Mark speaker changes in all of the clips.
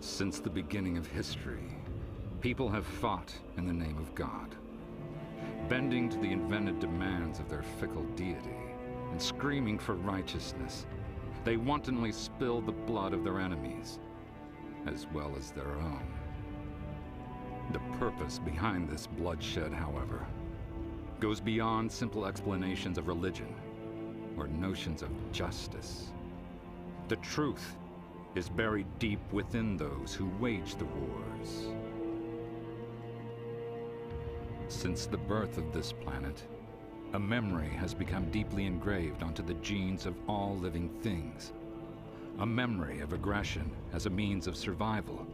Speaker 1: Since the beginning of history, people have fought in the name of God, bending to the invented demands of their fickle deity and screaming for righteousness. They wantonly spill the blood of their enemies, as well as their own. The purpose behind this bloodshed, however, goes beyond simple explanations of religion or notions of justice. The truth is buried deep within those who wage the wars. Since the birth of this planet, a memory has become deeply engraved onto the genes of all living things. A memory of aggression as a means of survival.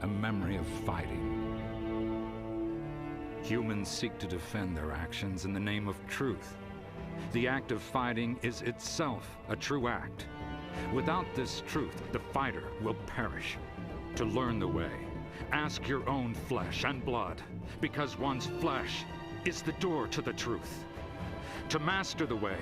Speaker 1: A memory of fighting. Humans seek to defend their actions in the name of truth. The act of fighting is itself a true act. Without this truth, the fighter will perish. To learn the way, ask your own flesh and blood, because one's flesh is the door to the truth. To master the way,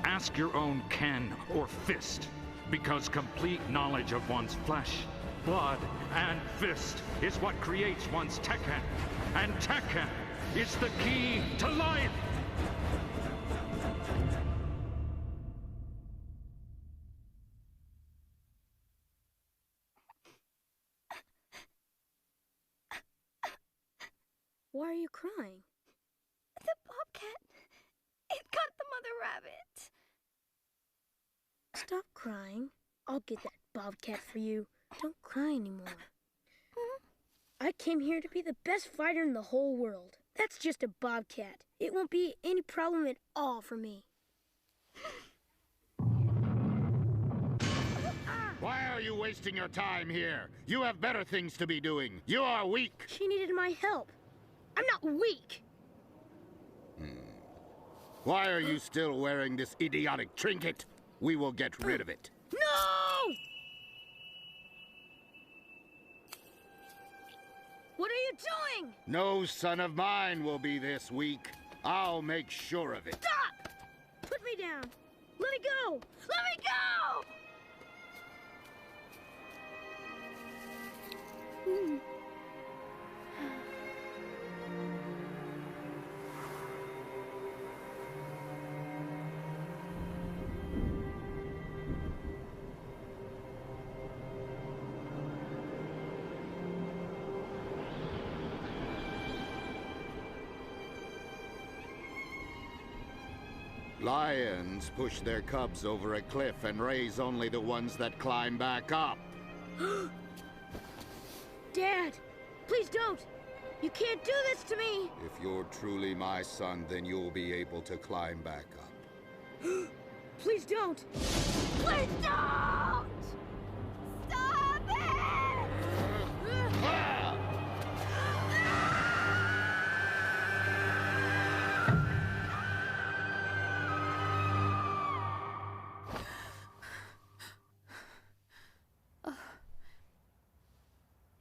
Speaker 1: ask your own ken or fist, because complete knowledge of one's flesh, blood, and fist is what creates one's tekken, and tekken is the key to life!
Speaker 2: Why are you crying?
Speaker 3: The bobcat. It got the mother rabbit.
Speaker 2: Stop crying. I'll get that bobcat for you. Don't cry anymore. I came here to be the best fighter in the whole world. That's just a bobcat. It won't be any problem at all for me.
Speaker 4: Why are you wasting your time here? You have better things to be doing. You are weak.
Speaker 2: She needed my help. I'm not weak.
Speaker 4: Why are you still wearing this idiotic trinket? We will get rid of it.
Speaker 2: No! What are you doing?
Speaker 4: No son of mine will be this weak. I'll make sure of it.
Speaker 2: Stop! Put me down. Let me go. Let me go!
Speaker 4: Lions push their cubs over a cliff and raise only the ones that climb back up.
Speaker 2: Dad, please don't. You can't do this to me.
Speaker 4: If you're truly my son, then you'll be able to climb back up.
Speaker 2: Please don't.
Speaker 3: Please don't! Stop it!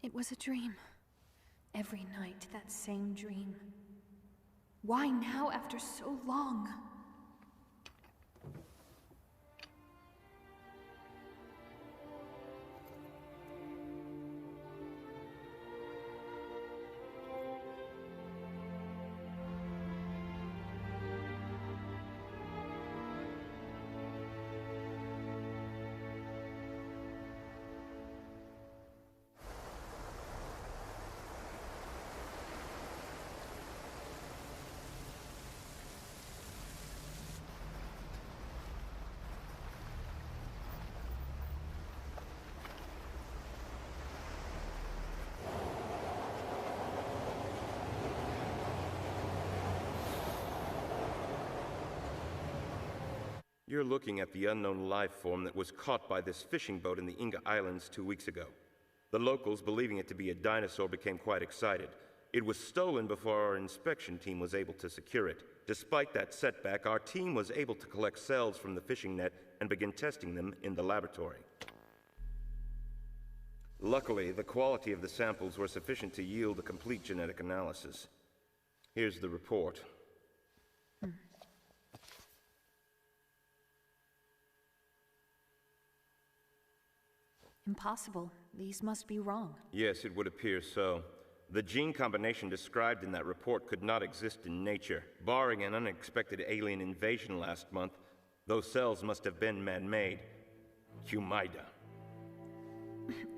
Speaker 5: It was a dream. Every night, that same dream. Why now after so long?
Speaker 6: You're looking at the unknown life form that was caught by this fishing boat in the Inga Islands 2 weeks ago. The locals, believing it to be a dinosaur, became quite excited. It was stolen before our inspection team was able to secure it. Despite that setback, our team was able to collect cells from the fishing net and begin testing them in the laboratory. Luckily, the quality of the samples were sufficient to yield a complete genetic analysis. Here's the report.
Speaker 5: Impossible. These must be wrong.
Speaker 6: Yes, it would appear so. The gene combination described in that report could not exist in nature. Barring an unexpected alien invasion last month, those cells must have been man-made. Humida.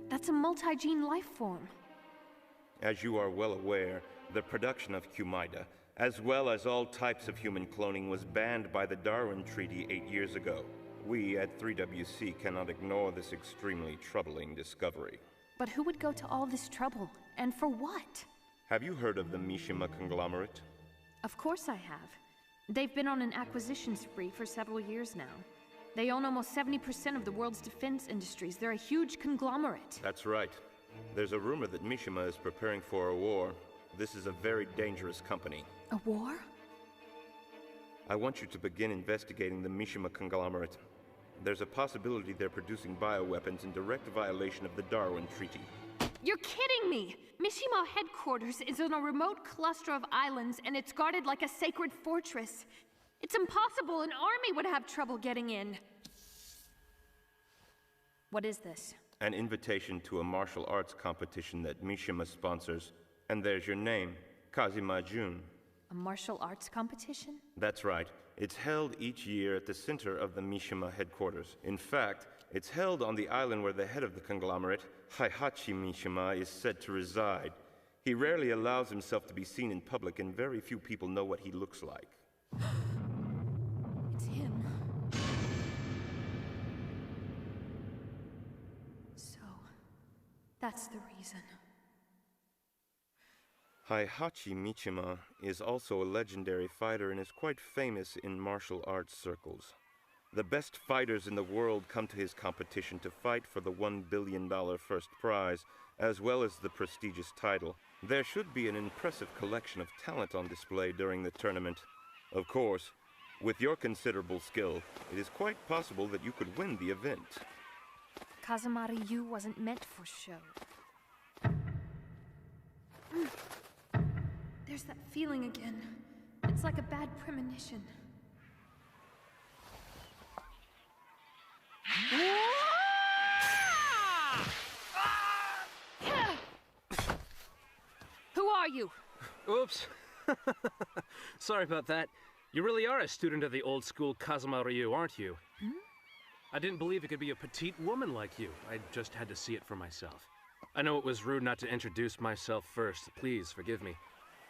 Speaker 5: That's a multi-gene life form.
Speaker 6: As you are well aware, the production of Humida, as well as all types of human cloning, was banned by the Darwin Treaty 8 years ago. We at 3WC cannot ignore this extremely troubling discovery.
Speaker 5: But who would go to all this trouble? And for what?
Speaker 6: Have you heard of the Mishima conglomerate?
Speaker 5: Of course I have. They've been on an acquisition spree for several years now. They own almost 70% of the world's defense industries. They're a huge conglomerate.
Speaker 6: That's right. There's a rumor that Mishima is preparing for a war. This is a very dangerous company.
Speaker 5: A war?
Speaker 6: I want you to begin investigating the Mishima conglomerate. There's a possibility they're producing bioweapons in direct violation of the Darwin Treaty.
Speaker 5: You're kidding me! Mishima headquarters is in a remote cluster of islands, and it's guarded like a sacred fortress. It's impossible. An army would have trouble getting in. What is this?
Speaker 6: An invitation to a martial arts competition that Mishima sponsors. And there's your name, Kazuma Jun.
Speaker 5: A martial arts competition?
Speaker 6: That's right. It's held each year at the center of the Mishima headquarters. In fact, it's held on the island where the head of the conglomerate, Heihachi Mishima, is said to reside. He rarely allows himself to be seen in public, and very few people know what he looks like.
Speaker 5: It's him. So, that's the reason.
Speaker 6: Heihachi Mishima is also a legendary fighter and is quite famous in martial arts circles. The best fighters in the world come to his competition to fight for the $1 billion first prize, as well as the prestigious title. There should be an impressive collection of talent on display during the tournament. Of course, with your considerable skill, it is quite possible that you could win the event.
Speaker 5: Kazuma Ryu wasn't meant for show. There's that feeling again. It's like a bad premonition. Who are you?
Speaker 7: Oops. Sorry about that. You really are a student of the old school Kazuma Ryu, aren't you? Hmm? I didn't believe it could be a petite woman like you. I just had to see it for myself. I know it was rude not to introduce myself first. Please forgive me.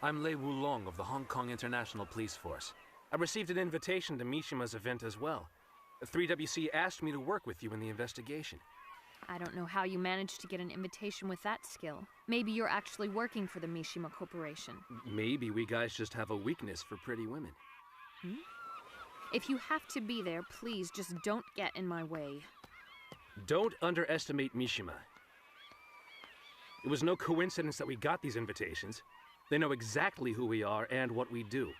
Speaker 7: I'm Lei Wulong of the Hong Kong International Police Force. I received an invitation to Mishima's event as well. 3WC asked me to work with you in the investigation.
Speaker 5: I don't know how you managed to get an invitation with that skill. Maybe you're actually working for the Mishima Corporation.
Speaker 7: Maybe we guys just have a weakness for pretty women.
Speaker 5: Hmm? If you have to be there, please just don't get in my way.
Speaker 7: Don't underestimate Mishima. It was no coincidence that we got these invitations. They know exactly who we are and what we do.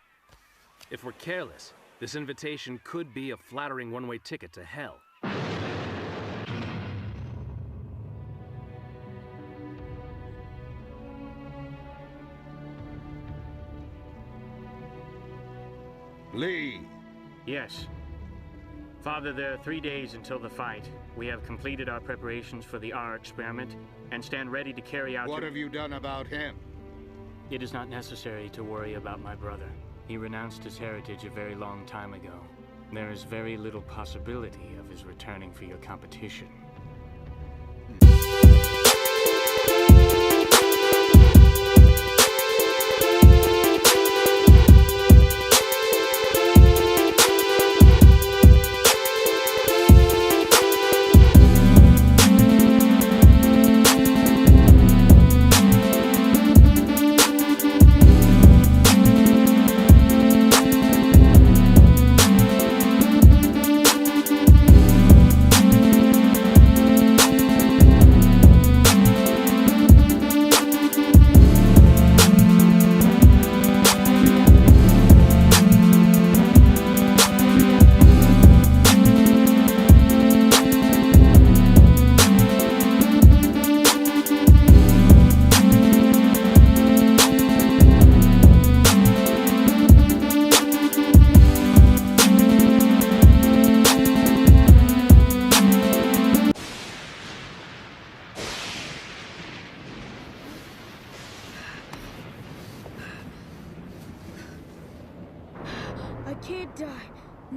Speaker 7: If we're careless, this invitation could be a flattering one-way ticket to hell.
Speaker 4: Lee!
Speaker 8: Yes. Father, there are 3 days until the fight. We have completed our preparations for the R experiment and stand ready to carry out
Speaker 4: What have you done about him?
Speaker 8: It is not necessary to worry about my brother. He renounced his heritage a very long time ago. There is very little possibility of his returning for your competition.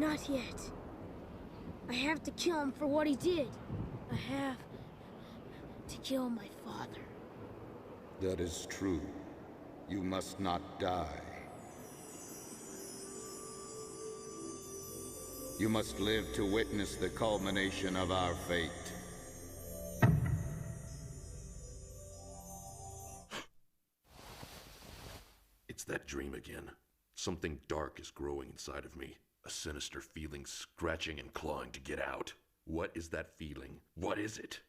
Speaker 2: Not yet. I have to kill him for what he did. I have to kill my father.
Speaker 4: That is true. You must not die. You must live to witness the culmination of our fate.
Speaker 9: It's that dream again. Something dark is growing inside of me. A sinister feeling scratching and clawing to get out. What is that feeling? What is it?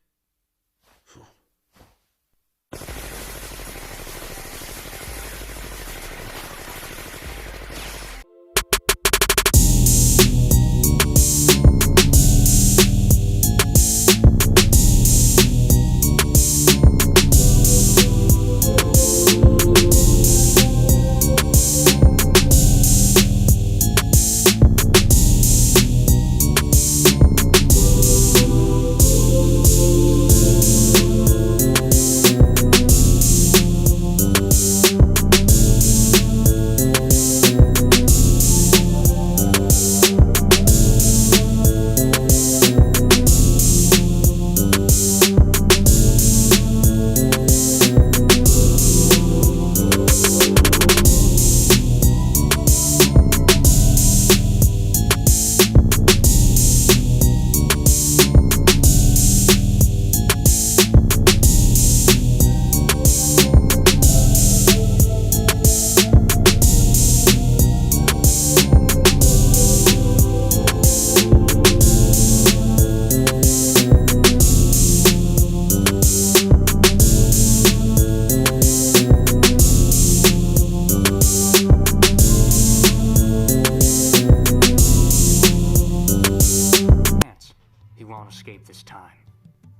Speaker 8: Escape this time.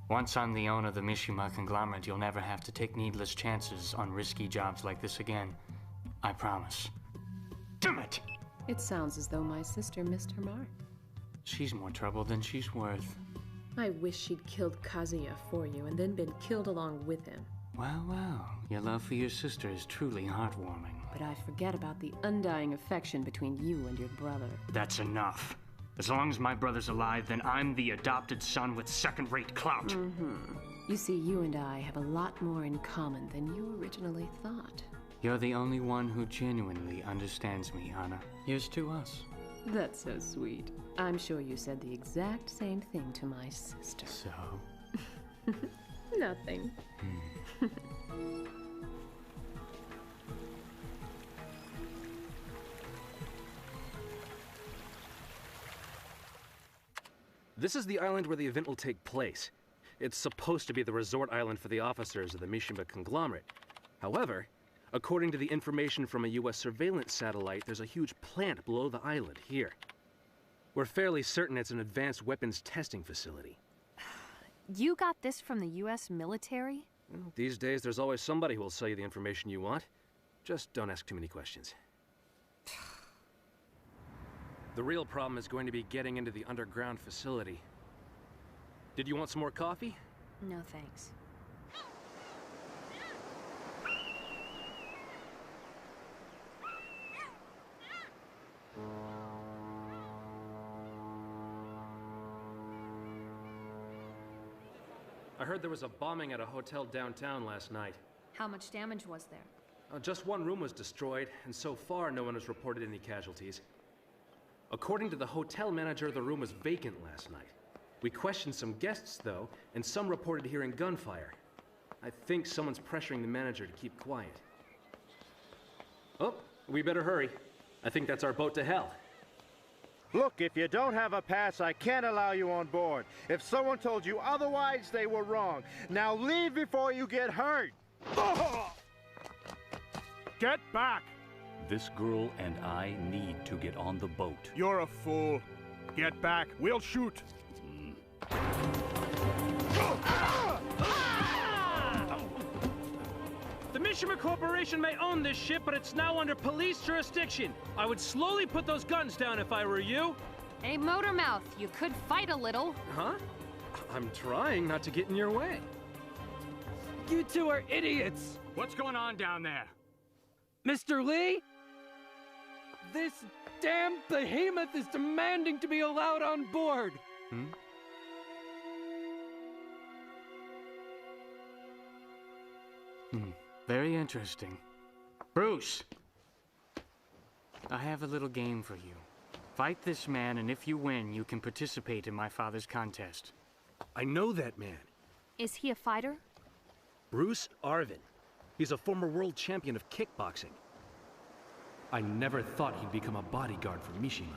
Speaker 8: Once I'm the owner of the Mishima conglomerate, you'll never have to take needless chances on risky jobs like this again. I promise. Damn it!
Speaker 10: It sounds as though my sister missed her mark.
Speaker 8: She's more trouble than she's worth.
Speaker 10: I wish she'd killed Kazuya for you and then been killed along with him.
Speaker 8: Well, well, your love for your sister is truly heartwarming.
Speaker 10: But I forget about the undying affection between you and your brother.
Speaker 8: That's enough. As long as my brother's alive, then I'm the adopted son with second-rate clout.
Speaker 10: Mm-hmm. You see, you and I have a lot more in common than you originally thought.
Speaker 8: You're the only one who genuinely understands me, Anna. Here's to us.
Speaker 10: That's so sweet. I'm sure you said the exact same thing to my sister.
Speaker 8: So?
Speaker 10: Nothing.
Speaker 7: This is the island where the event will take place. It's supposed to be the resort island for the officers of the Mishima conglomerate. However, according to the information from a US surveillance satellite, there's a huge plant below the island here. We're fairly certain it's an advanced weapons testing facility.
Speaker 5: You got this from the US military?
Speaker 7: Well, these days, there's always somebody who will sell you the information you want. Just don't ask too many questions. The real problem is going to be getting into the underground facility. Did you want some more coffee?
Speaker 5: No, thanks.
Speaker 7: I heard there was a bombing at a hotel downtown last night.
Speaker 5: How much damage was there?
Speaker 7: Just one room was destroyed, and so far no one has reported any casualties. According to the hotel manager, the room was vacant last night. We questioned some guests, though, and some reported hearing gunfire. I think someone's pressuring the manager to keep quiet. Oh, we better hurry. I think that's our boat to hell.
Speaker 11: Look, if you don't have a pass, I can't allow you on board. If someone told you otherwise, they were wrong. Now leave before you get hurt.
Speaker 12: Get back!
Speaker 13: This girl and I need to get on the boat.
Speaker 12: You're a fool. Get back. We'll shoot.
Speaker 7: The Mishima Corporation may own this ship, but it's now under police jurisdiction. I would slowly put those guns down if I were you.
Speaker 5: Hey, Motormouth, you could fight a little.
Speaker 7: Huh? I'm trying not to get in your way.
Speaker 14: You two are idiots!
Speaker 8: What's going on down there?
Speaker 14: Mr. Lee? This damn behemoth is demanding to be allowed on board!
Speaker 8: Very interesting. Bruce! I have a little game for you. Fight this man, and if you win, you can participate in my father's contest.
Speaker 7: I know that man.
Speaker 5: Is he a fighter?
Speaker 7: Bruce Arvin. He's a former world champion of kickboxing. I never thought he'd become a bodyguard for Mishima.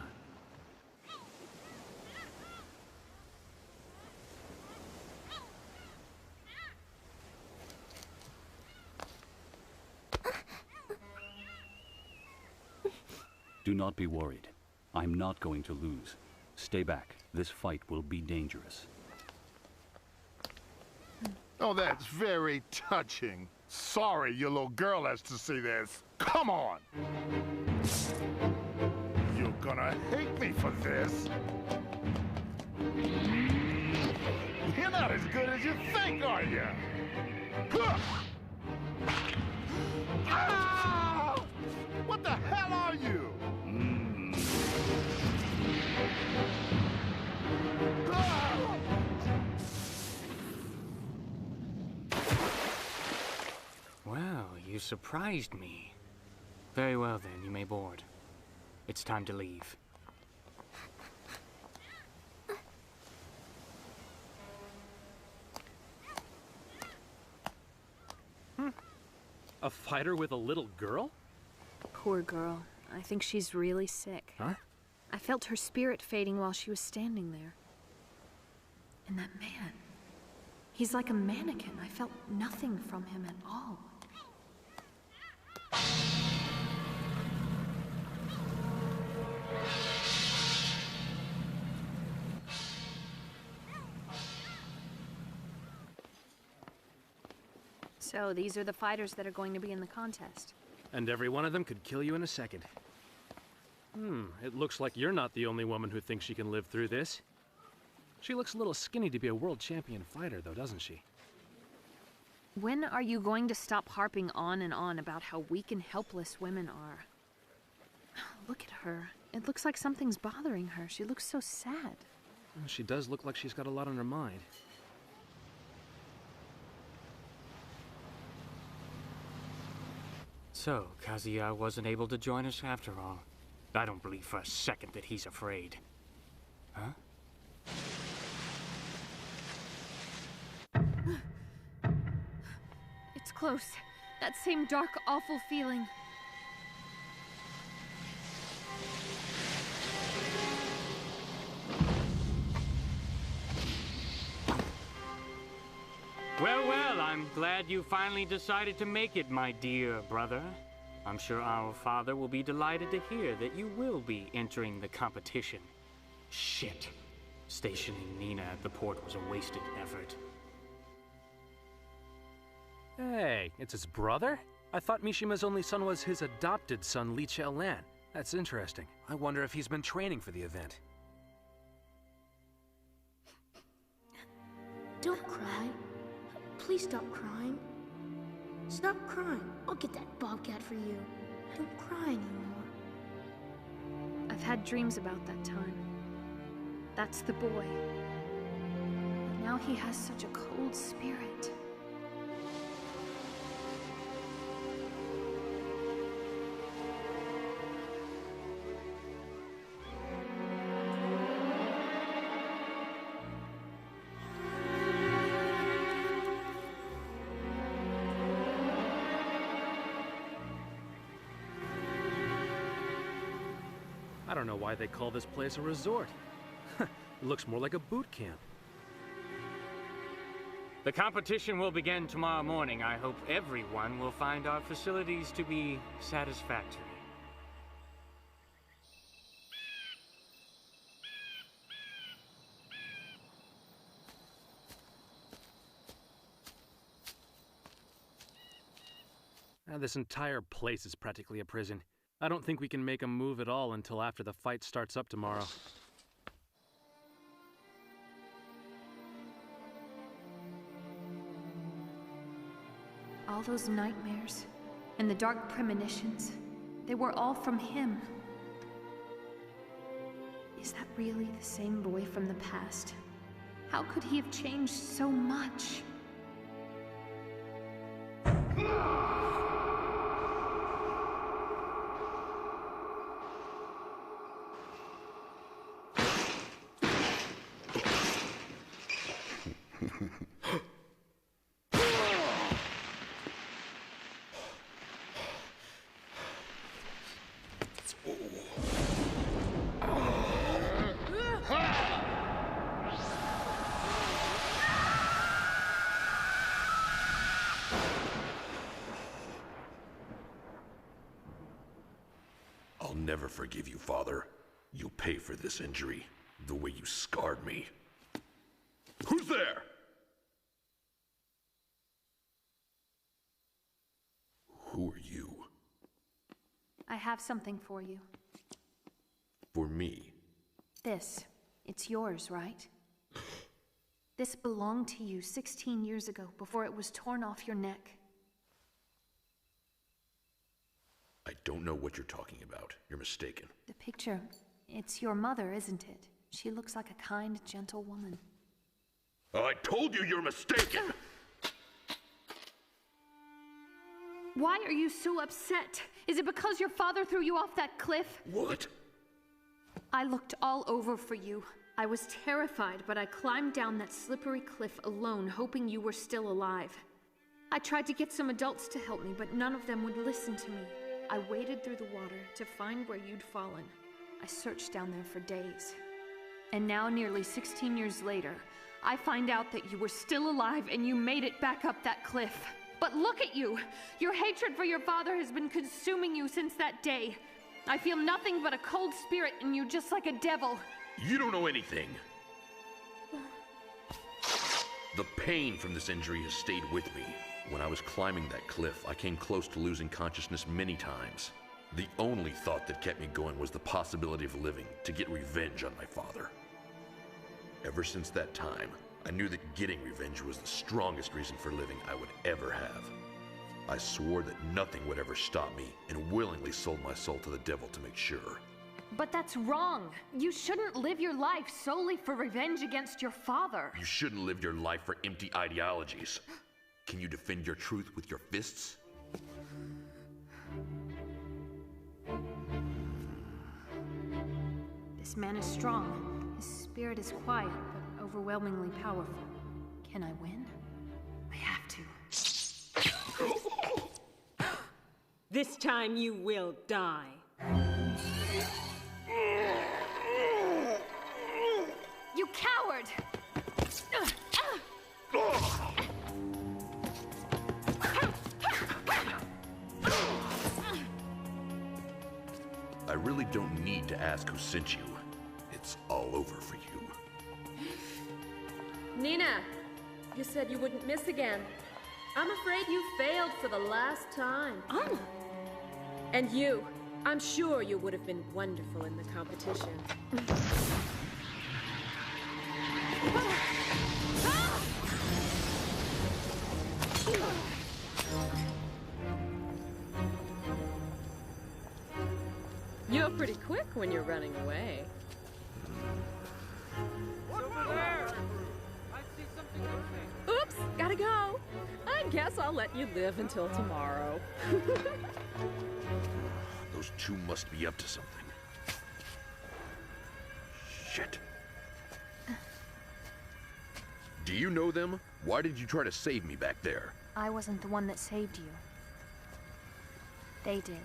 Speaker 13: Do not be worried. I'm not going to lose. Stay back. This fight will be dangerous.
Speaker 12: Oh, that's very touching. Sorry your little girl has to see this. Come on! You're gonna hate me for this. You're not as good as you think, are you? Ah! What the hell are you?
Speaker 8: Well, you surprised me. Very well then, you may board. It's time to leave.
Speaker 7: A fighter with a little girl?
Speaker 5: Poor girl. I think she's really sick.
Speaker 7: Huh?
Speaker 5: I felt her spirit fading while she was standing there. And that man. He's like a mannequin. I felt nothing from him at all. So these are the fighters that are going to be in the contest.
Speaker 7: And every one of them could kill you in a second. It looks like you're not the only woman who thinks she can live through this. She looks a little skinny to be a world champion fighter, though, doesn't she?
Speaker 5: When are you going to stop harping on and on about how weak and helpless women are? Look at her. It looks like something's bothering her. She looks so sad.
Speaker 7: Well, she does look like she's got a lot on her mind.
Speaker 8: So, Kazuya wasn't able to join us after all. I don't believe for a second that he's afraid. Huh?
Speaker 5: It's close. That same dark, awful feeling.
Speaker 8: Well, well, I'm glad you finally decided to make it, my dear brother. I'm sure our father will be delighted to hear that you will be entering the competition. Shit. Stationing Nina at the port was a wasted effort.
Speaker 7: Hey, it's his brother? I thought Mishima's only son was his adopted son, Li Lan. That's interesting. I wonder if he's been training for the event.
Speaker 2: Don't cry. Please stop crying. Stop crying. I'll get that bobcat for you. Don't cry anymore.
Speaker 5: I've had dreams about that time. That's the boy. But now he has such a cold spirit.
Speaker 7: I don't know why they call this place a resort. It looks more like a boot camp.
Speaker 8: The competition will begin tomorrow morning. I hope everyone will find our facilities to be satisfactory.
Speaker 7: This entire place is practically a prison. I don't think we can make a move at all until after the fight starts up tomorrow.
Speaker 5: All those nightmares and the dark premonitions, they were all from him. really the same boy from the past? How could he have changed so much?
Speaker 9: I'll never forgive you, Father. You'll pay for this injury, the way you scarred me. Who's there? Who are you?
Speaker 5: I have something for you.
Speaker 9: For me?
Speaker 5: This. It's yours, right? This belonged to you 16 years ago, before it was torn off your neck.
Speaker 9: I don't know what you're talking about. You're mistaken.
Speaker 5: The picture, it's your mother, isn't it? She looks like a kind, gentle woman.
Speaker 9: I told you you're mistaken!
Speaker 5: Why are you so upset? Is it because your father threw you off that cliff?
Speaker 9: What?
Speaker 5: I looked all over for you. I was terrified, but I climbed down that slippery cliff alone, hoping you were still alive. I tried to get some adults to help me, but none of them would listen to me. I waded through the water to find where you'd fallen. I searched down there for days. And now, nearly 16 years later, I find out that you were still alive and you made it back up that cliff. But look at you! Your hatred for your father has been consuming you since that day. I feel nothing but a cold spirit in you, just like a devil.
Speaker 9: You don't know anything. The pain from this injury has stayed with me. When I was climbing that cliff, I came close to losing consciousness many times. The only thought that kept me going was the possibility of living to get revenge on my father. Ever since that time, I knew that getting revenge was the strongest reason for living I would ever have. I swore that nothing would ever stop me and willingly sold my soul to the devil to make sure.
Speaker 5: But that's wrong. You shouldn't live your life solely for revenge against your father.
Speaker 9: You shouldn't live your life for empty ideologies. Can you defend your truth with your fists?
Speaker 5: This man is strong. His spirit is quiet, but overwhelmingly powerful. Can I win? I have to.
Speaker 15: This time you will die.
Speaker 5: You coward!
Speaker 9: I really don't need to ask who sent you. It's all over for you.
Speaker 10: Nina, you said you wouldn't miss again. I'm afraid you failed for the last time.
Speaker 15: Oh.
Speaker 10: And you, I'm sure you would have been wonderful in the competition. You're pretty quick when you're running away.
Speaker 15: Over there! I see something moving.
Speaker 10: Oops, gotta go. I guess I'll let you live until tomorrow.
Speaker 9: Those two must be up to something. Shit. Do you know them? Why did you try to save me back there?
Speaker 5: I wasn't the one that saved you. They did.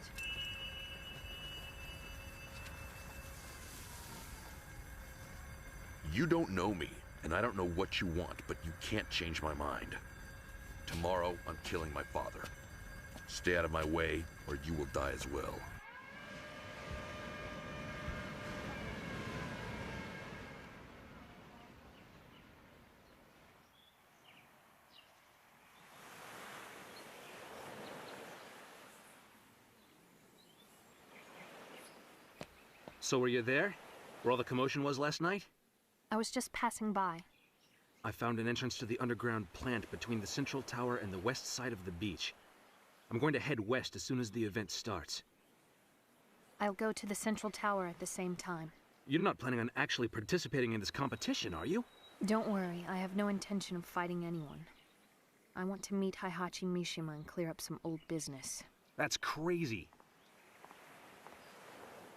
Speaker 9: You don't know me, and I don't know what you want, but you can't change my mind. Tomorrow, I'm killing my father. Stay out of my way, or you will die as well.
Speaker 7: So were you there? Where all the commotion was last night?
Speaker 5: I was just passing by.
Speaker 7: I found an entrance to the underground plant between the central tower and the west side of the beach. I'm going to head west as soon as the event starts.
Speaker 5: I'll go to the central tower at the same time.
Speaker 7: You're not planning on actually participating in this competition, are you?
Speaker 5: Don't worry, I have no intention of fighting anyone. I want to meet Heihachi Mishima and clear up some old business.
Speaker 7: That's crazy.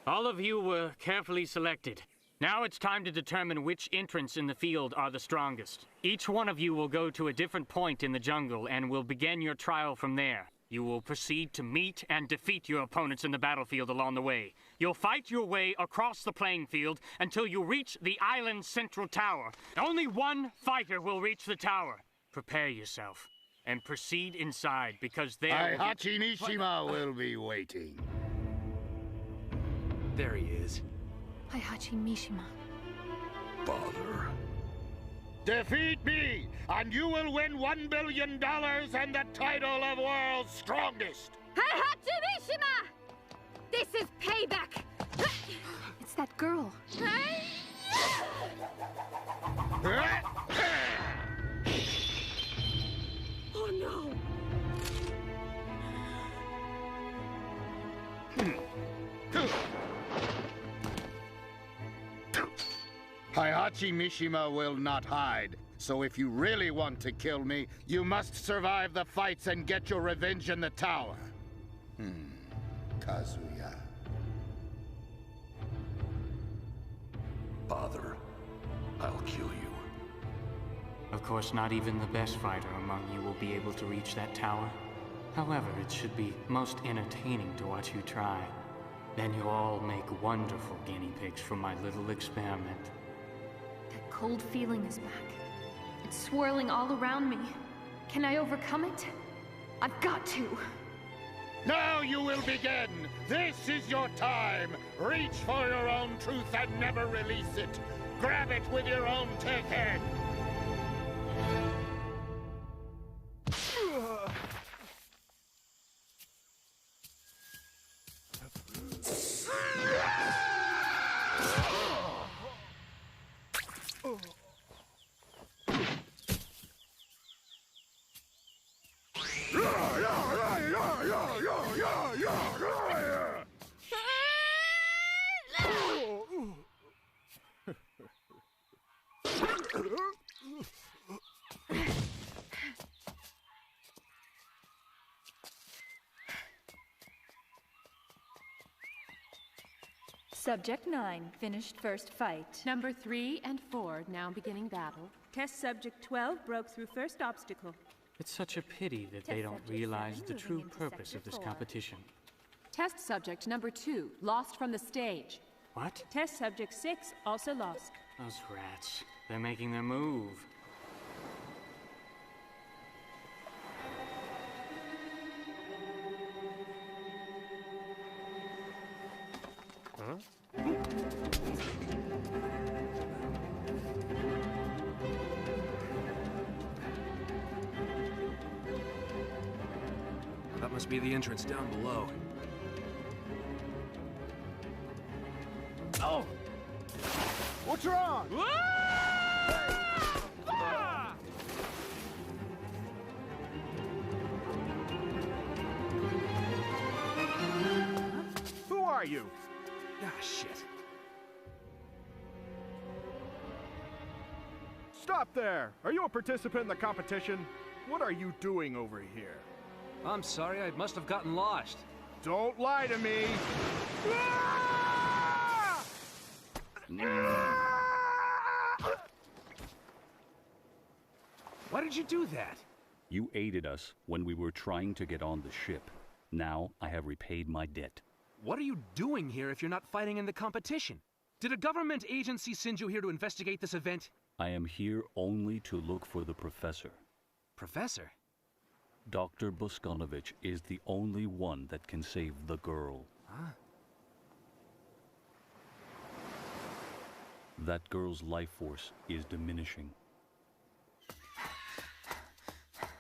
Speaker 8: All of you were carefully selected. Now it's time to determine which entrants in the field are the strongest. Each one of you will go to a different point in the jungle and will begin your trial from there. You will proceed to meet and defeat your opponents in the battlefield along the way. You'll fight your way across the playing field until you reach the island's central tower. Only one fighter will reach the tower. Prepare yourself and proceed inside because there
Speaker 4: Heihachi Mishima will be waiting.
Speaker 7: There he is.
Speaker 5: Heihachi Mishima.
Speaker 9: Father.
Speaker 4: Defeat me, and you will win $1 billion and the title of World's Strongest!
Speaker 3: Heihachi Mishima! This is payback!
Speaker 5: It's that girl.
Speaker 3: Oh no!
Speaker 4: Heihachi Mishima will not hide, so if you really want to kill me, you must survive the fights and get your revenge in the tower. Kazuya.
Speaker 9: Father, I'll kill you.
Speaker 8: Of course, not even the best fighter among you will be able to reach that tower. However, it should be most entertaining to watch you try. Then you'll all make wonderful guinea pigs for my little experiment.
Speaker 5: That cold feeling is back. It's swirling all around me. Can I overcome it? I've got to.
Speaker 4: Now you will begin! This is your time! Reach for your own truth and never release it! Grab it with your own tekken!
Speaker 16: Subject 9 finished first fight.
Speaker 10: Number 3 and 4 now beginning battle.
Speaker 16: Test subject 12 broke through first obstacle.
Speaker 8: It's such a pity that they don't realize the true purpose of this competition.
Speaker 10: Test subject number 2 lost from the stage.
Speaker 8: What?
Speaker 16: Test subject 6 also lost.
Speaker 8: Those rats. They're making their move.
Speaker 7: Huh? That must be the entrance down below.
Speaker 11: Oh! What's wrong? Who are you?
Speaker 7: Ah, shit.
Speaker 11: Stop there! Are you a participant in the competition? What are you doing over here?
Speaker 7: I'm sorry, I must have gotten lost.
Speaker 11: Don't lie to me!
Speaker 7: Why did you do that?
Speaker 13: You aided us when we were trying to get on the ship. Now I have repaid my debt.
Speaker 7: What are you doing here if you're not fighting in the competition? Did a government agency send you here to investigate this event?
Speaker 13: I am here only to look for the professor.
Speaker 7: Professor?
Speaker 13: Dr. Boskanovich is the only one that can save the girl.
Speaker 7: Huh?
Speaker 13: That girl's life force is diminishing.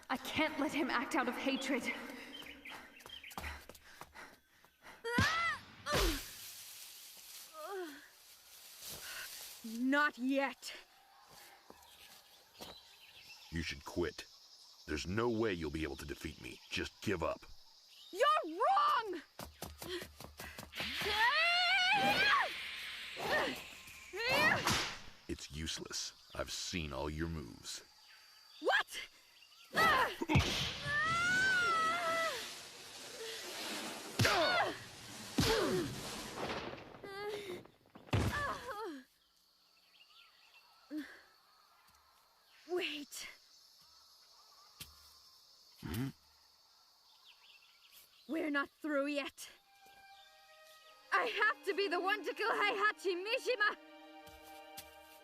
Speaker 5: I can't let him act out of hatred.
Speaker 3: Not yet.
Speaker 9: You should quit. There's no way you'll be able to defeat me. Just give up.
Speaker 3: You're wrong!
Speaker 9: useless. I've seen all your moves.
Speaker 10: What? Ah! Wait.
Speaker 9: Hmm?
Speaker 10: We're not through yet. I have to be the one to kill Heihachi Mishima.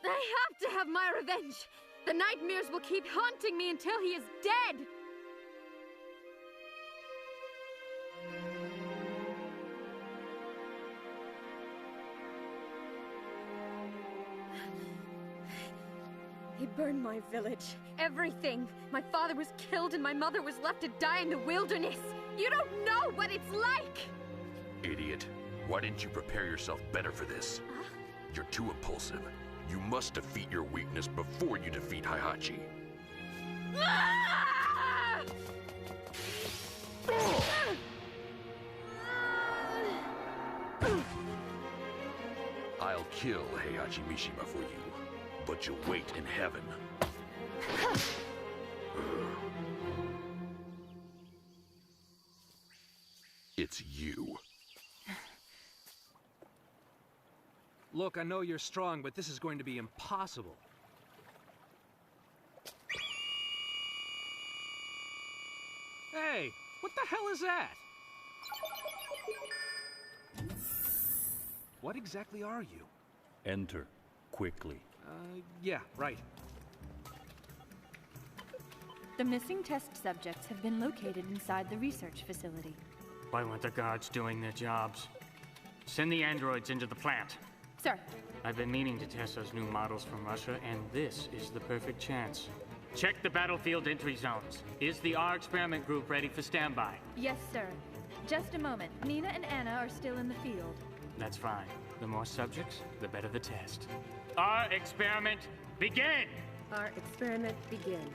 Speaker 10: I have to have my revenge. The nightmares will keep haunting me until he is dead. He burned my village. Everything. My father was killed and my mother was left to die in the wilderness. You don't know what it's like!
Speaker 9: Idiot. Why didn't you prepare yourself better for this? You're too impulsive. You must defeat your weakness before you defeat Heihachi.
Speaker 10: Ah!
Speaker 9: I'll kill Heihachi Mishima for you, but you'll wait in heaven. It's you.
Speaker 7: Look, I know you're strong, but this is going to be impossible. Hey, what the hell is that? What exactly are you?
Speaker 13: Enter, quickly.
Speaker 7: Yeah, right.
Speaker 16: The missing test subjects have been located inside the research facility.
Speaker 8: Why weren't the guards doing their jobs? Send the androids into the plant.
Speaker 16: Sir.
Speaker 8: I've been meaning to test those new models from Russia, and this is the perfect chance. Check the battlefield entry zones. Is the R experiment group ready for standby?
Speaker 16: Yes, sir. Just a moment. Nina and Anna are still in the field.
Speaker 8: That's fine. The more subjects, the better the test. R experiment, begin!
Speaker 10: Our experiment begin.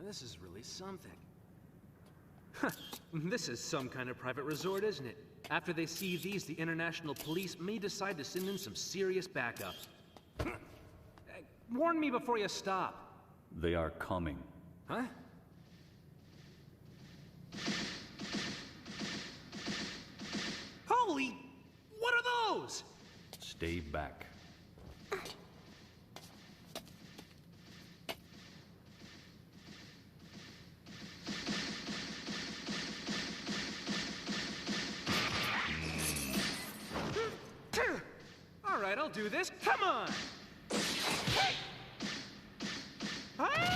Speaker 7: This is really something. This is some kind of private resort, isn't it? After they see these, the international police may decide to send in some serious backup. Warn me before you stop.
Speaker 13: They are coming.
Speaker 7: Huh? Holy... what are those?
Speaker 13: Stay back.
Speaker 7: All right, I'll do this. Come on! Ah!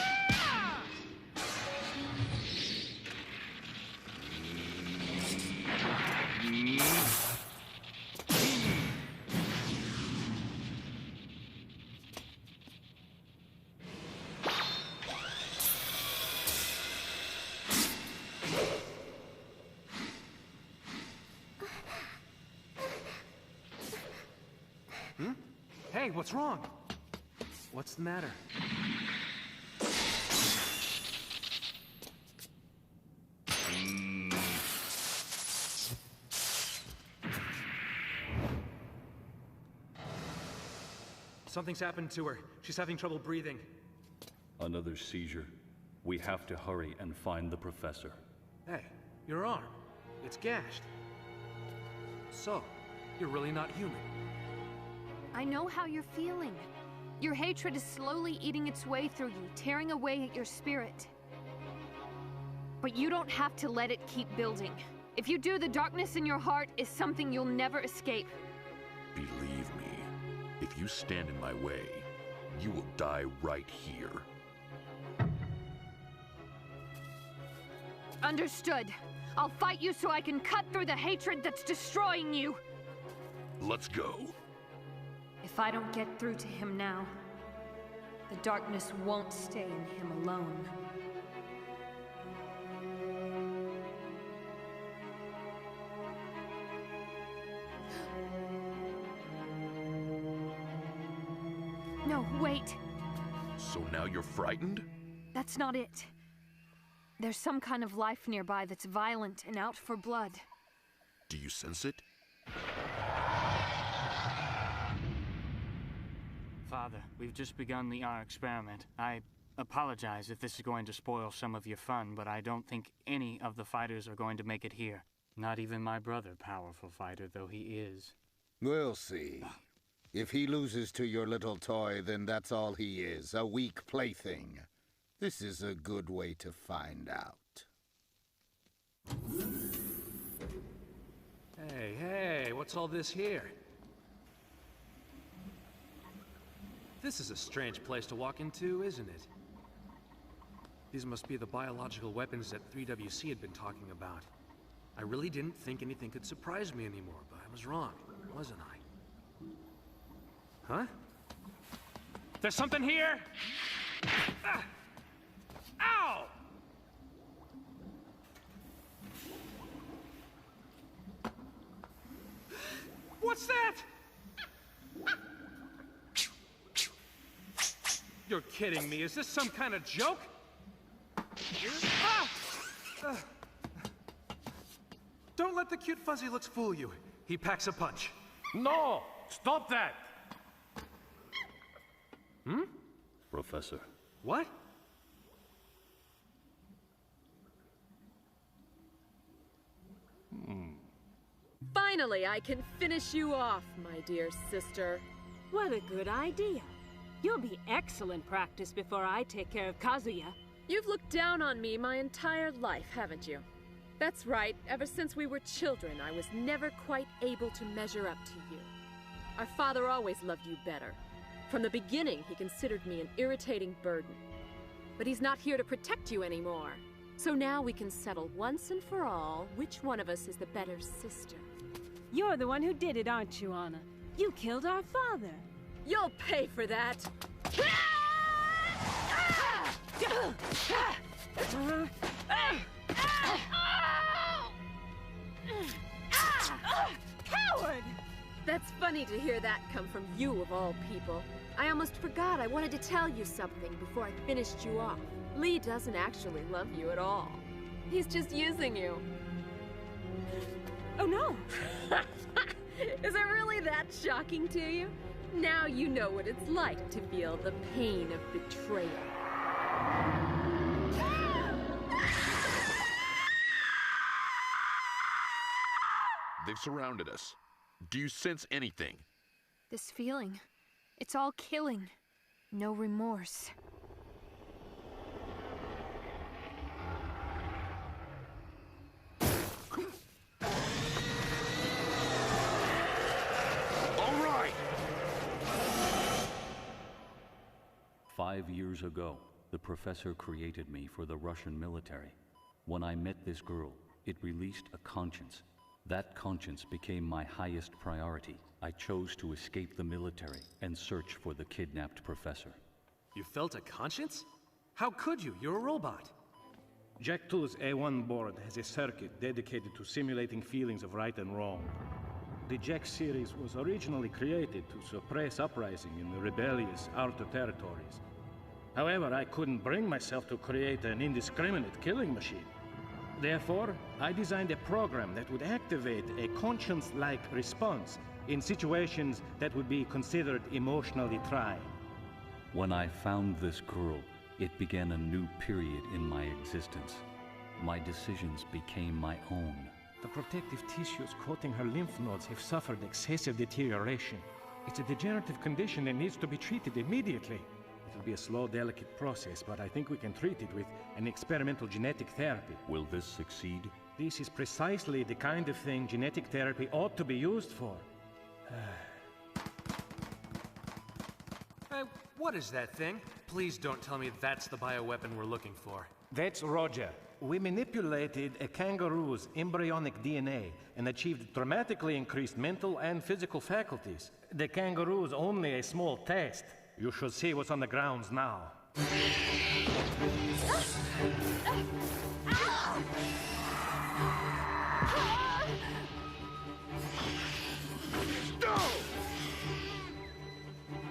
Speaker 7: Hey, what's wrong? What's the matter? Something's happened to her. She's having trouble breathing.
Speaker 13: Another seizure. We have to hurry and find the professor.
Speaker 7: Hey, your arm. It's gashed. So, you're really not human.
Speaker 5: I know how you're feeling. Your hatred is slowly eating its way through you, tearing away at your spirit. But you don't have to let it keep building. If you do, the darkness in your heart is something you'll never escape.
Speaker 9: Believe me, if you stand in my way, you will die right here.
Speaker 5: Understood. I'll fight you so I can cut through the hatred that's destroying you.
Speaker 9: Let's go.
Speaker 5: If I don't get through to him now, the darkness won't stay in him alone. No, wait.
Speaker 9: So now you're frightened?
Speaker 5: That's not it. There's some kind of life nearby that's violent and out for blood.
Speaker 9: Do you sense it?
Speaker 8: Father, we've just begun our experiment. I apologize if this is going to spoil some of your fun, but I don't think any of the fighters are going to make it here. Not even my brother, powerful fighter though he is.
Speaker 17: We'll see. If he loses to your little toy, then that's all he is, a weak plaything. This is a good way to find out.
Speaker 7: Hey, what's all this here? This is a strange place to walk into, isn't it? These must be the biological weapons that 3WC had been talking about. I really didn't think anything could surprise me anymore, but I was wrong, wasn't I? Huh? There's something here! Ah! Ow! What's that? You're kidding me. Is this some kind of joke? Ah! Don't let the cute fuzzy looks fool you. He packs a punch.
Speaker 14: No! Stop that!
Speaker 7: Hmm?
Speaker 13: Professor.
Speaker 7: What?
Speaker 18: Finally, I can finish you off, my dear sister.
Speaker 19: What a good idea. You'll be excellent practice before I take care of Kazuya.
Speaker 18: You've looked down on me my entire life, haven't you? That's right. Ever since we were children, I was never quite able to measure up to you. Our father always loved you better. From the beginning, he considered me an irritating burden. But he's not here to protect you anymore. So now we can settle once and for all which one of us is the better sister.
Speaker 19: You're the one who did it, aren't you, Anna? You killed our father.
Speaker 18: You'll pay for that.
Speaker 19: Coward!
Speaker 18: That's funny to hear that come from you of all people. I almost forgot I wanted to tell you something before I finished you off. Lee doesn't actually love you at all. He's just using you.
Speaker 19: Oh no!
Speaker 18: Is it really that shocking to you? Now you know what it's like to feel the pain of betrayal.
Speaker 9: They've surrounded us. Do you sense anything?
Speaker 5: This feeling. It's all killing. No remorse.
Speaker 9: All right!
Speaker 13: 5 years ago, the professor created me for the Russian military. When I met this girl, it released a conscience. That conscience became my highest priority. I chose to escape the military and search for the kidnapped professor.
Speaker 7: You felt a conscience? How could you? You're a robot.
Speaker 20: Jack 2's A1 board has a circuit dedicated to simulating feelings of right and wrong. The Jack series was originally created to suppress uprising in the rebellious outer territories. However, I couldn't bring myself to create an indiscriminate killing machine. Therefore, I designed a program that would activate a conscience-like response in situations that would be considered emotionally trying.
Speaker 13: When I found this girl, it began a new period in my existence. My decisions became my own.
Speaker 20: The protective tissues coating her lymph nodes have suffered excessive deterioration. It's a degenerative condition that needs to be treated immediately. It'll be a slow, delicate process, but I think we can treat it with an experimental genetic therapy.
Speaker 13: Will this succeed?
Speaker 20: This is precisely the kind of thing genetic therapy ought to be used for.
Speaker 7: What is that thing? Please don't tell me that's the bioweapon we're looking for.
Speaker 20: That's Roger. We manipulated a kangaroo's embryonic DNA and achieved dramatically increased mental and physical faculties. The kangaroo's only a small test. You should see what's on the grounds now.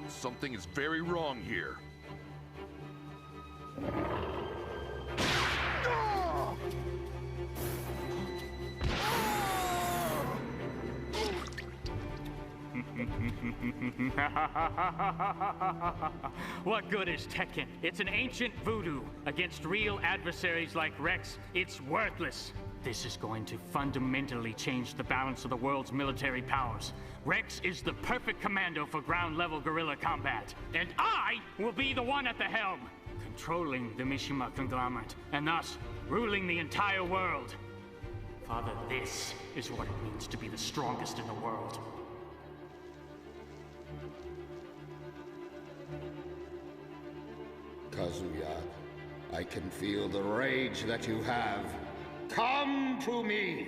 Speaker 9: So Something is very wrong here.
Speaker 8: What good is Tekken? It's an ancient voodoo. Against real adversaries like Rex, it's worthless. This is going to fundamentally change the balance of the world's military powers. Rex is the perfect commando for ground-level guerrilla combat. And I will be the one at the helm, controlling the Mishima conglomerate, and thus ruling the entire world. Father, this is what it means to be the strongest in the world.
Speaker 17: Kazuya, I can feel the rage that you have. Come to me!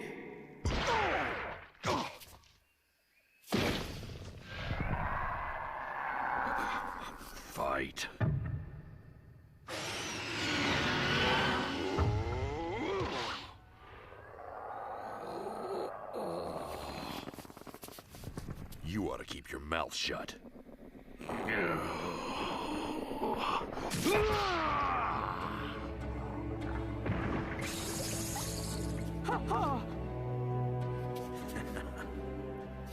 Speaker 9: Fight. You ought to keep your mouth shut.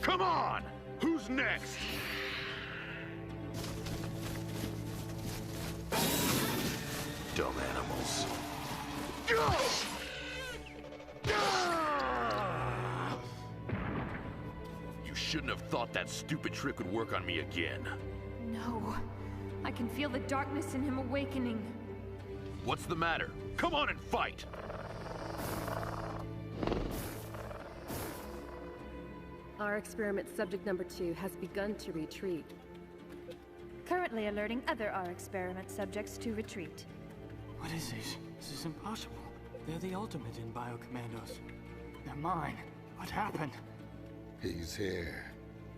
Speaker 4: Come on! Who's next?
Speaker 9: Dumb animals. You shouldn't have thought that stupid trick would work on me again.
Speaker 5: No. I can feel the darkness in him awakening.
Speaker 9: What's the matter? Come on and fight!
Speaker 18: Our experiment subject number 2 has begun to retreat.
Speaker 16: Currently alerting other R experiment subjects to retreat.
Speaker 8: What is this? This is impossible. They're the ultimate in biocommandos. They're mine. What happened?
Speaker 17: He's here,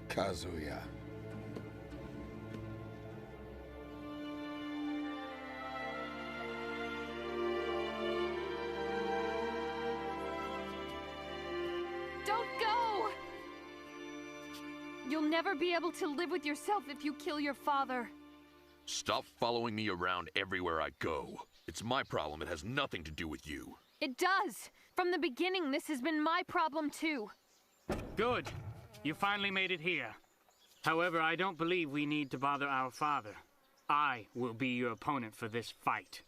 Speaker 17: Kazuya.
Speaker 5: Don't go! You'll never be able to live with yourself if you kill your father.
Speaker 9: Stop following me around everywhere I go. It's my problem. It has nothing to do with you.
Speaker 5: It does. From the beginning, this has been my problem too.
Speaker 8: Good. You finally made it here. However, I don't believe we need to bother our father. I will be your opponent for this fight.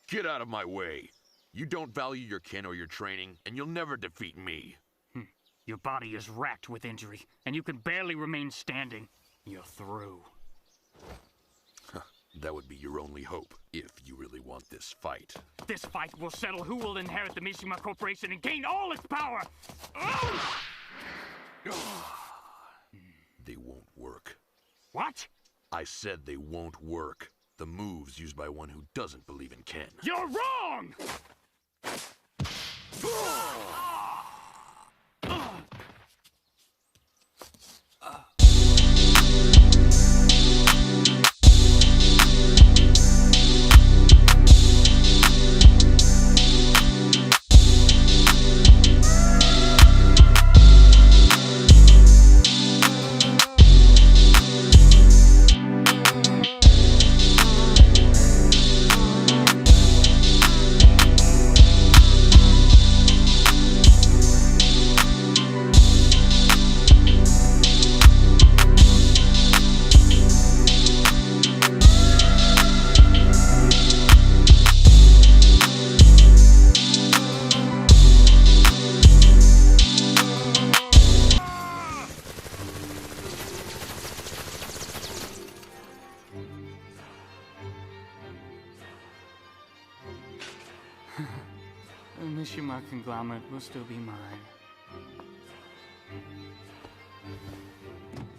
Speaker 9: Get out of my way. You don't value your kin or your training, and you'll never defeat me.
Speaker 8: Your body is racked with injury, and you can barely remain standing. You're through.
Speaker 9: That would be your only hope, if you really want this fight.
Speaker 8: This fight will settle who will inherit the Mishima Corporation and gain all its power!
Speaker 9: They won't work.
Speaker 8: What?
Speaker 9: I said they won't work. The moves used by one who doesn't believe in Ken.
Speaker 8: You're wrong! The Mishima conglomerate will still be mine.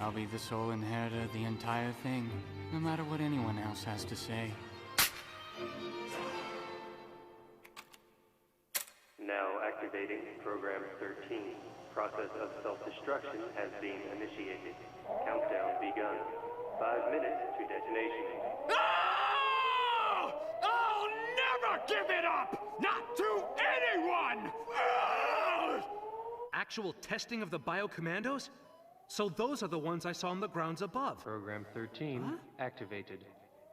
Speaker 8: I'll be the sole inheritor of the entire thing, no matter what anyone else has to say.
Speaker 21: Now activating Program 13. Process of self-destruction has been initiated. Countdown begun. 5 minutes to detonation.
Speaker 4: Oh! I'll never give it up! Not to anyone!
Speaker 7: Actual testing of the biocommandos? So those are the ones I saw on the grounds above.
Speaker 21: Program 13 activated.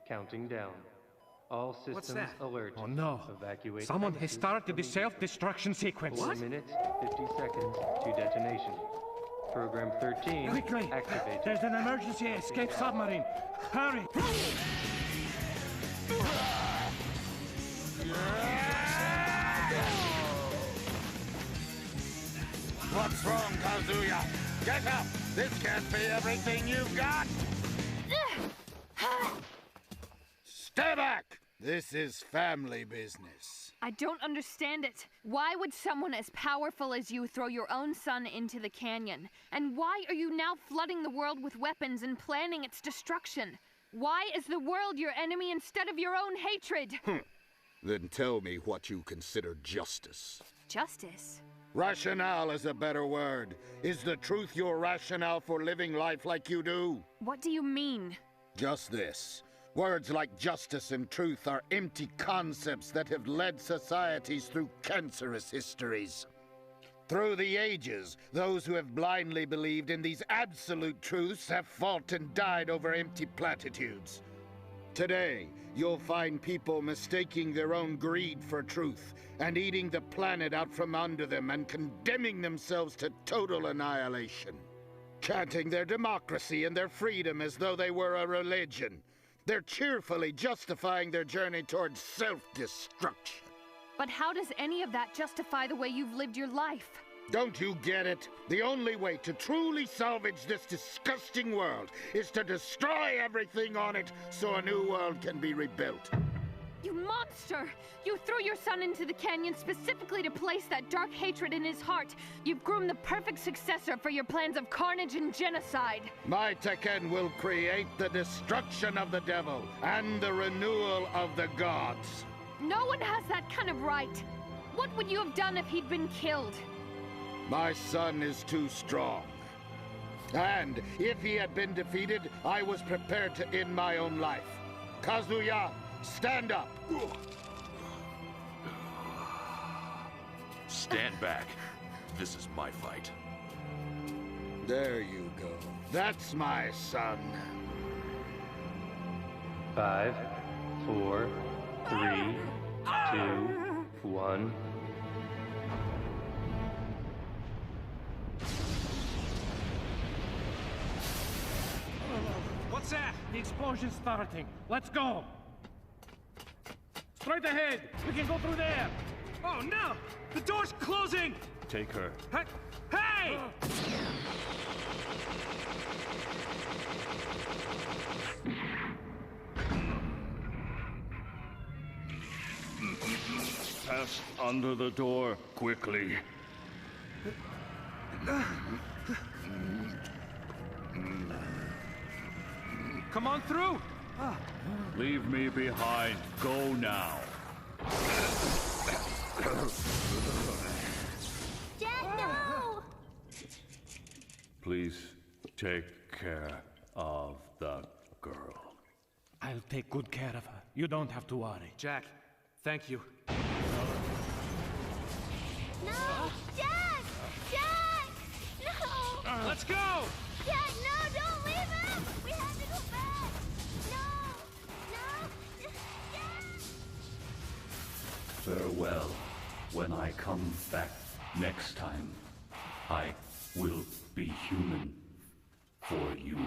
Speaker 21: Counting down. All systems alert.
Speaker 14: Oh no.
Speaker 21: Evacuate.
Speaker 14: Someone has started the self-destruction sequence.
Speaker 21: 4 minutes, 50 seconds to detonation. Program 13
Speaker 14: Quickly!
Speaker 21: activated.
Speaker 14: There's an emergency escape submarine. Hurry!
Speaker 4: What's wrong, Kazuya? Get up! This can't be everything you've got! Stay back!
Speaker 17: This is family business.
Speaker 5: I don't understand it. Why would someone as powerful as you throw your own son into the canyon? And why are you now flooding the world with weapons and planning its destruction? Why is the world your enemy instead of your own hatred?
Speaker 17: Then tell me what you consider justice.
Speaker 5: Justice?
Speaker 17: Rationale is a better word. Is the truth your rationale for living life like you do?
Speaker 5: What do you mean?
Speaker 17: Just this. Words like justice and truth are empty concepts that have led societies through cancerous histories. Through the ages, those who have blindly believed in these absolute truths have fought and died over empty platitudes. Today, you'll find people mistaking their own greed for truth and eating the planet out from under them and condemning themselves to total annihilation. Chanting their democracy and their freedom as though they were a religion. They're cheerfully justifying their journey towards self-destruction.
Speaker 5: But how does any of that justify the way you've lived your life?
Speaker 17: Don't you get it? The only way to truly salvage this disgusting world is to destroy everything on it so a new world can be rebuilt.
Speaker 5: You monster! You threw your son into the canyon specifically to place that dark hatred in his heart. You've groomed the perfect successor for your plans of carnage and genocide.
Speaker 17: My tekken will create the destruction of the devil and the renewal of the gods.
Speaker 5: No one has that kind of right. What would you have done if he'd been killed?
Speaker 17: My son is too strong. And if he had been defeated, I was prepared to end my own life. Kazuya, stand up!
Speaker 9: Stand back. This is my fight.
Speaker 17: There you go. That's my son.
Speaker 21: 5, 4, 3, 2, 1.
Speaker 20: What's that? The explosion's starting. Let's go. Straight ahead. We can go through there.
Speaker 7: Oh no! The door's closing!
Speaker 13: Take her.
Speaker 7: Hey!
Speaker 13: Pass under the door, quickly.
Speaker 7: Come on through!
Speaker 13: Leave me behind. Go now.
Speaker 3: Dad, no!
Speaker 13: Please take care of the girl.
Speaker 20: I'll take good care of her. You don't have to worry.
Speaker 7: Jack, thank you.
Speaker 3: No! Dad! Dad! No!
Speaker 7: Let's go!
Speaker 3: Dad, no! Don't leave him! We have to go back! No! No! Dad!
Speaker 13: Farewell. When I come back next time, I will be human for you.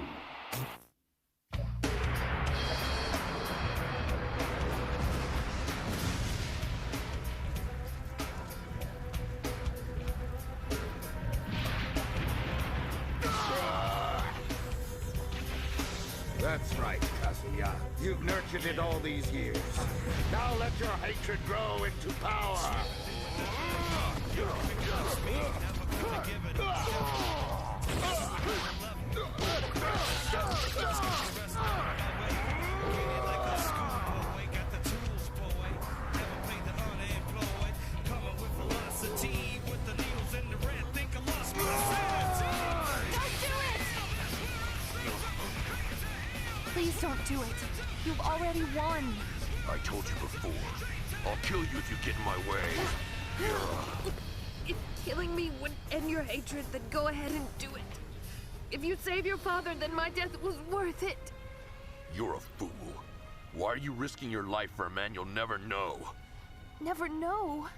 Speaker 17: That's right, Kazuya. You've nurtured it all these years. Now let your hatred grow into power.
Speaker 5: Please don't do it. You've already won.
Speaker 9: I told you before. I'll kill you if you get in my way.
Speaker 5: If killing me would end your hatred, then go ahead and do it. If you save your father, then my death was worth it.
Speaker 9: You're a fool. Why are you risking your life for a man you'll never know?
Speaker 5: Never know?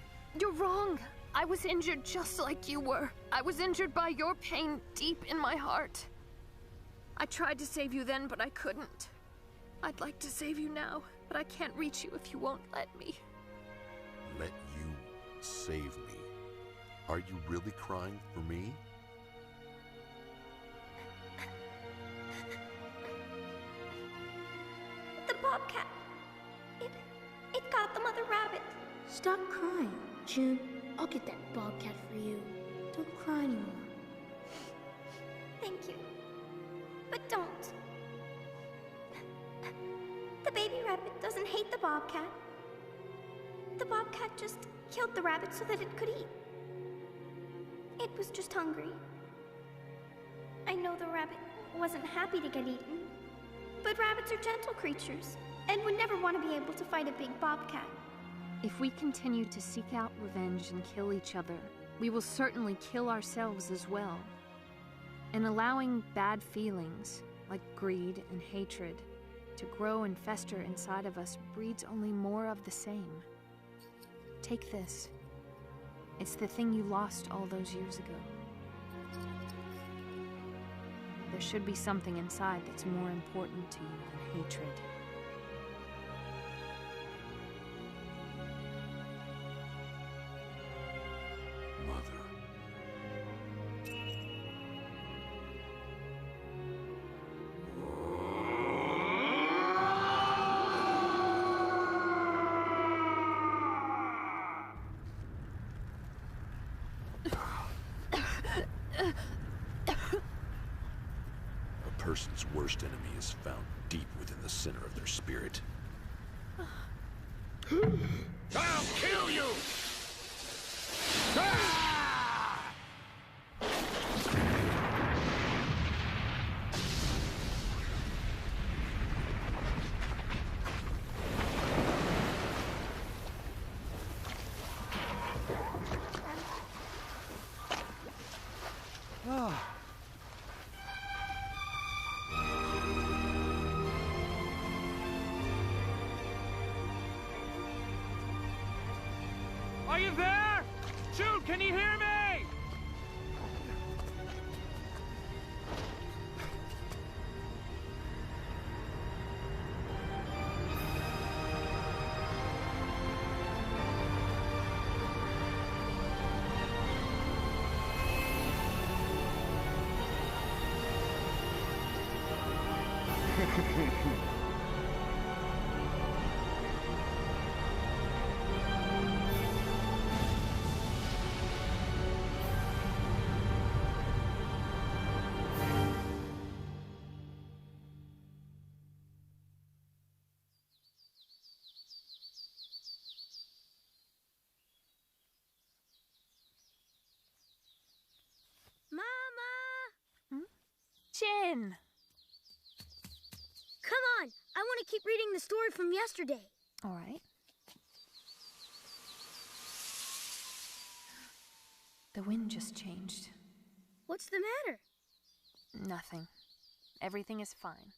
Speaker 5: You're wrong. I was injured just like you were. I was injured by your pain deep in my heart. I tried to save you then, but I couldn't. I'd like to save you now, but I can't reach you if you won't let me.
Speaker 9: Let you save me? Are you really crying for me?
Speaker 3: The bobcat. It got the mother rabbit.
Speaker 2: Stop crying, June. I'll get that bobcat for you. Don't cry anymore.
Speaker 3: Thank you. But don't. The baby rabbit doesn't hate the bobcat. The bobcat just killed the rabbit so that it could eat. It was just hungry. I know the rabbit wasn't happy to get eaten, but rabbits are gentle creatures and would never want to be able to fight a big bobcat.
Speaker 5: If we continue to seek out revenge and kill each other, we will certainly kill ourselves as well. And allowing bad feelings, like greed and hatred, to grow and fester inside of us breeds only more of the same. Take this. It's the thing you lost all those years ago. There should be something inside that's more important to you than hatred.
Speaker 9: A person's worst enemy is found deep within the center of their spirit.
Speaker 4: I'll kill you! Ah!
Speaker 15: Are you there? Jude, can you hear me?
Speaker 2: Mama!
Speaker 5: Jin!
Speaker 2: Come on! I want to keep reading the story from yesterday.
Speaker 5: All right. The wind just changed.
Speaker 2: What's the matter?
Speaker 5: Nothing. Everything is fine.